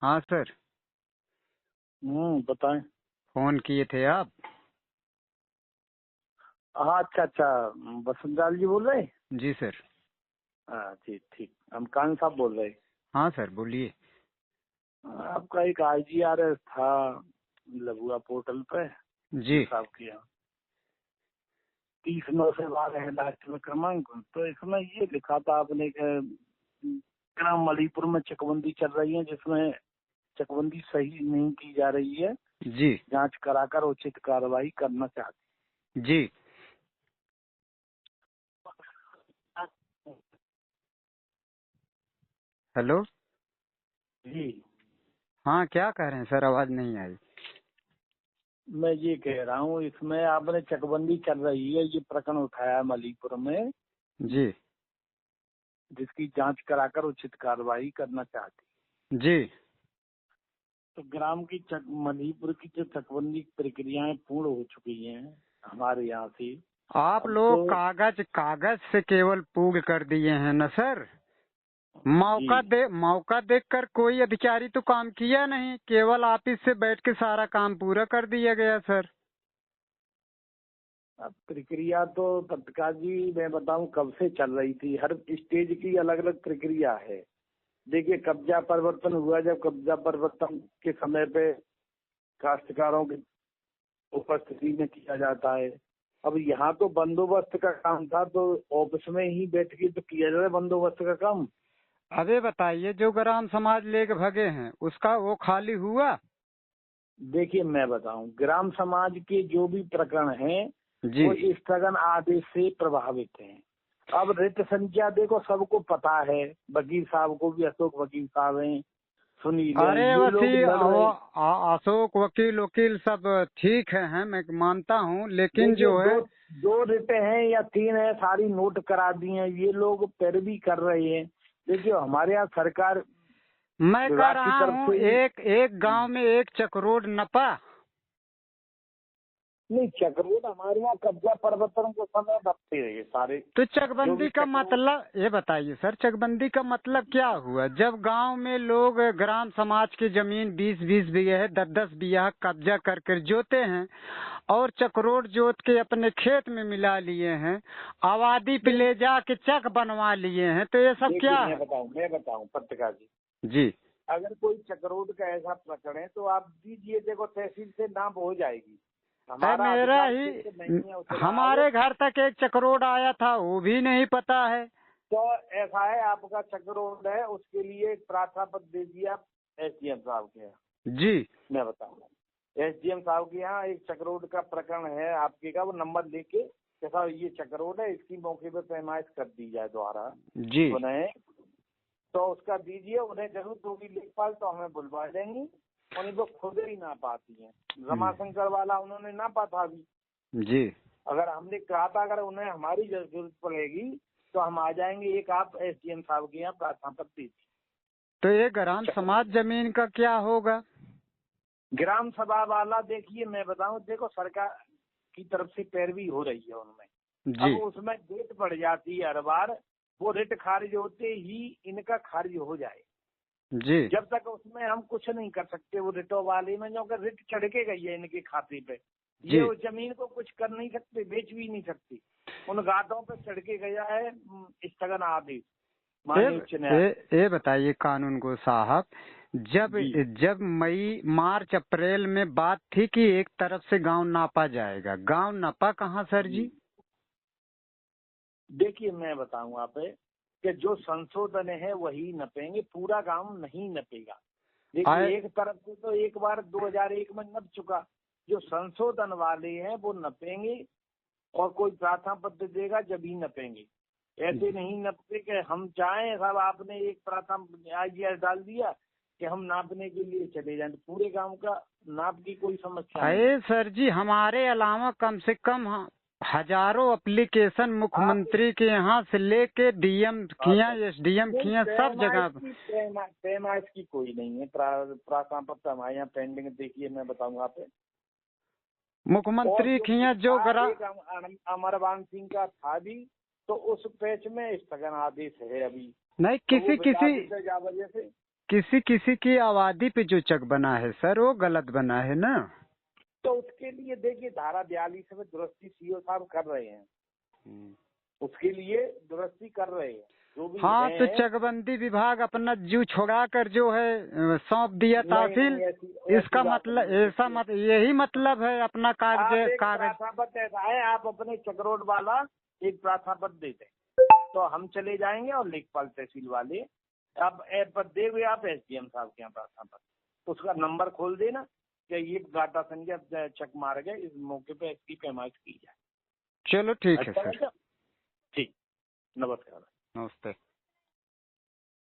हाँ सर। बताएं। फोन किए थे आप? हाँ, अच्छा अच्छा। बसंत जी बोल रहे हैं? जी सर। हाँ जी, ठीक। हम कान साहब बोल रहे हैं। हाँ सर बोलिए। आपका एक IGR था लघुआ पोर्टल पे जी साहब के यहाँ 30/9 से 12 है लास्ट में क्रमांक। तो इसमें ये लिखा था आपने कि ग्राम मलीपुर में चकबंदी चल रही है, जिसमें चकबंदी सही नहीं की जा रही है, जी जांच कराकर उचित कार्रवाई करना चाहती जी। हेलो। जी। हाँ क्या कह रहे हैं सर, आवाज नहीं आई। मैं ये कह रहा हूँ, इसमें आपने चकबंदी चल रही है, ये प्रकरण उठाया मलीपुर में, जी जिसकी जांच कराकर उचित कार्रवाई करना चाहती। जी। तो ग्राम की मलीपुर की जो चकबंदी प्रक्रियाएं पूर्ण हो चुकी हैं हमारे यहाँ से। आप अब लोग तो कागज कागज से केवल पूर्ण कर दिए हैं न सर। जी, मौका देखकर कोई अधिकारी तो काम किया नहीं, केवल ऑफिस से बैठ के सारा काम पूरा कर दिया गया सर। अब प्रक्रिया तो पत्रकार जी मैं बताऊं कब से चल रही थी। हर स्टेज की अलग अलग प्रक्रिया है। देखिए, कब्जा परिवर्तन हुआ, जब कब्जा परिवर्तन के समय पे काश्तकारों की उपस्थिति में किया जाता है। अब यहाँ तो बंदोबस्त का काम था, तो ऑफिस में ही बैठ के तो किया जाता है बंदोबस्त का काम। अबे बताइए, जो ग्राम समाज लेके भगे हैं उसका वो खाली हुआ? देखिए, मैं बताऊं, ग्राम समाज के जो भी प्रकरण हैं जी। वो स्थगन आदेश से प्रभावित हैं। अब रिट संख्या देखो, सबको पता है, वकील साहब को भी, अशोक वकील साहब हैं, सुनील हैं, अरे ये लोग लड़ रहे। अशोक वकील वकील सब ठीक है मैं मानता हूँ, लेकिन देखिए, जो है। दो दो रिटे हैं या 3 है, सारी नोट करा दी हैं, ये लोग पैरवी कर रहे हैं। देखिए, हमारे यहाँ सरकार मैं कह विभाग की रहा तरफ हूँ, से एक एक गांव में एक चक्रोड नपा। नहीं, चक्रवृद्ध हमारे यहाँ कब्जा परिवर्तन के समय दबते रहे सारे। तो जो भी चकबंदी का चक्रवृद्ध, मतलब ये बताइए सर, चकबंदी का मतलब क्या हुआ? जब गांव में लोग ग्राम समाज की जमीन 20-20 बीघे 10-10 बीघा कब्जा कर जोते हैं और चक्रोड जोत के अपने खेत में मिला लिए हैं, आबादी पे ले जाके चक बनवा लिए हैं, तो ये सब देखिए, क्या मैं है? बताऊं पत्रकार जी, जी। अगर कोई चक्ररोध का ऐसा प्रकरण है तो आप दीजिए, देखो तहसील से नाप हो जाएगी। है हमारा मेरा अधिकार ही। क्षेत्र नहीं है उतना। अब हमारे घर तक एक चक्रोड आया था, वो भी नहीं पता है। तो ऐसा है, आपका चक्ररोध है, उसके लिए एक प्रार्थना पत्र दे दिया आप SDM साहब के यहाँ। जी मैं बताऊंगा, SDM साहब के यहाँ एक चक्ररोध का प्रकरण है आपके का, वो नंबर लेके कैसा ये चक्ररोध है, इसकी मौके पे पैमाइश कर दी जाए द्वारा जी। उन्हें, तो उसका दीजिए उन्हें। जरूर होगी लेखपाल तो हमें बुलवा देंगी। उन्हीं को खुद ही ना पाती है, रमाशंकर वाला उन्होंने ना पाता अभी। जी। अगर हमने कहा था, अगर उन्हें हमारी जरूरत पड़ेगी तो हम आ जाएंगे। एक आप SDM साहब के यहाँ प्रार्थना पत्र दीजिए। तो ये ग्राम समाज जमीन का क्या होगा? ग्राम सभा वाला, देखिए मैं बताऊं, देखो सरकार की तरफ से पैरवी हो रही है उनमें। अब जी उसमें डेट बढ़ जाती है हर बार, वो रिट खारिज होते ही इनका खारिज हो जाए, जी। जब तक उसमें हम कुछ नहीं कर सकते। वो रिटो वाले में जो रिट चढ़ के गई है इनके खाते पे, ये जी। उस जमीन को कुछ कर नहीं सकते, बेच भी नहीं सकती। उन गाटों पे चढ़ के गया है स्थगन आदेश माननीय उच्च न्यायालय। ये बताइए कानून को साहब, जब जी, जब मई मार्च अप्रैल में बात थी कि एक तरफ से गांव नापा जाएगा, गांव नापा कहाँ सर जी। जी? देखिए, मैं बताऊं आप कि जो संशोधन है वही नपेंगे, पूरा गांव नहीं नपेगा। आए देखिए, एक तरफ से तो एक बार 2001 में नप चुका, जो संशोधन वाले हैं वो नपेंगे, और कोई प्रार्थना पत्र देगा जब ही नपेंगे। ऐसे नहीं नपते कि हम चाहें साहब, आपने एक प्रार्थना IGR डाल दिया कि हम नापने के लिए चले जाएं, तो पूरे गांव का नाप की कोई समस्या नहीं। अरे सर जी, हमारे अलावा कम से कम हजारों एप्लीकेशन आप मुख्यमंत्री के यहाँ से लेके DM किया, SDM नहीं, किया, सब जगह। पैमाइश की कोई नहीं है। प्रार्थना पत्र हमारे यहाँ पेंडिंग, देखिए मैं बताऊंगा आप। और मुख्यमंत्री जो किया जो था करा। एक अमरवान सिंह का था भी, तो उस पैच में स्थगन आदेश है अभी, नहीं, तो वो किसी बिता किसी देते जा वजह से। किसी किसी की आबादी पे जो चक बना है सर वो गलत बना है ना। तो उसके लिए देखिए धारा 42 में दुरुस्ती सीओ साहब कर रहे हैं, उसके लिए दुरुस्ती कर रहे हैं जो भी हाँ है। तो चकबंदी विभाग अपना जीव छोड़ा कर जो है सौंप दिया तहसील, इसका मतलब ऐसा मत यही मतलब है अपना आप कागज एक कागज। प्रार्थनापत्र ऐसा है, आप अपने चकरोड वाला एक प्रार्थनापत्र दे दें तो हम चले जाएंगे और लेखपाल तहसील वाले आप ऐप पर दे हुए आप एसडीएम साहब के यहाँ प्रार्थनापत्र, उसका नंबर खोल देना कि ये गाटा संख्या चक मार गए, इस मौके पे इसकी पैमाइश की जाए। चलो ठीक है अच्छा सर। बेटा, ठीक, नमस्कार। नमस्ते।